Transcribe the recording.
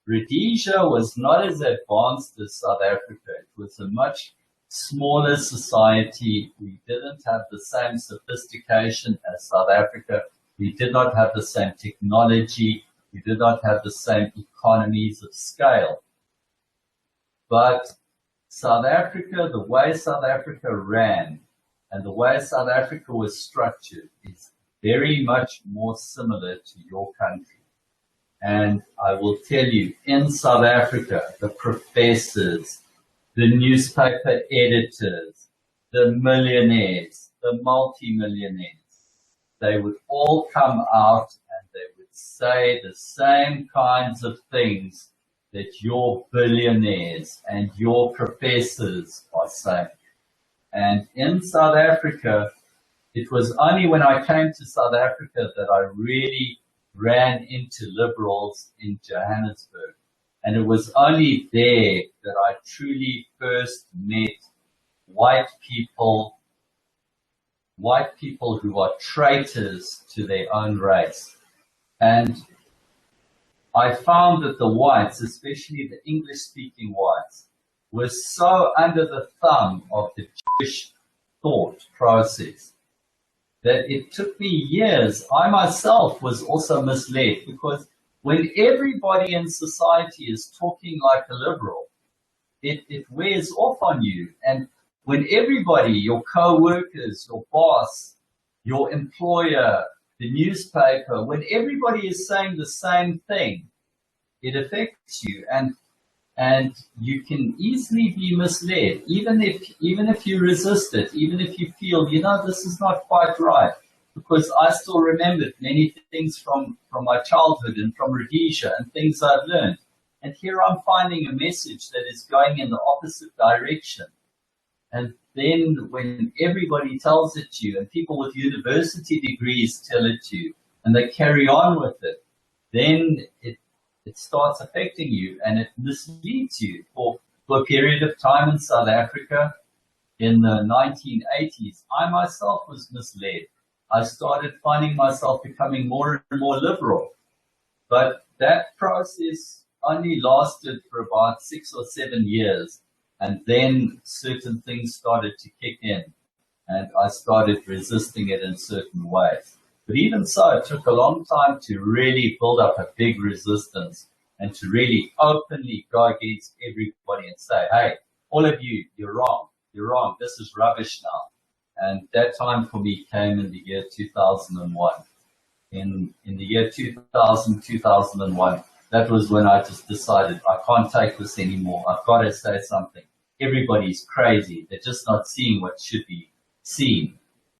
Rhodesia was not as advanced as South Africa. It was a much smaller society. We didn't have the same sophistication as South Africa. We did not have the same technology. We did not have the same economies of scale. But South Africa, the way South Africa ran and the way South Africa was structured is very much more similar to your country. And I will tell you, in South Africa, the professors, the newspaper editors, the millionaires, the multimillionaires, they would all come out and they would say the same kinds of things that your billionaires and your professors are saying. And in South Africa, it was only when I came to South Africa that I really ran into liberals in Johannesburg. And it was only there that I truly first met white people who are traitors to their own race. And I found that the whites, especially the English-speaking whites, were so under the thumb of the Jewish thought process that it took me years. I myself was also misled, because when everybody in society is talking like a liberal, it wears off on you. And when everybody, your co-workers, your boss, your employer, the newspaper, when everybody is saying the same thing, it affects you, and you can easily be misled, even if you resist it, even if you feel, this is not quite right. Because I still remembered many things from my childhood and from Rhodesia and things I've learned. And here I'm finding a message that is going in the opposite direction. And then when everybody tells it to you, and people with university degrees tell it to you, and they carry on with it, then it starts affecting you, and it misleads you. For a period of time in South Africa in the 1980s, I myself was misled. I started finding myself becoming more and more liberal. But that process only lasted for about 6 or 7 years. And then certain things started to kick in, and I started resisting it in certain ways. But even so, it took a long time to really build up a big resistance and to really openly go against everybody and say, hey, all of you, you're wrong. You're wrong. This is rubbish now. And that time for me came in the year 2001. In the year 2001, that was when I just decided I can't take this anymore. I've got to say something. Everybody's crazy. They're just not seeing what should be seen.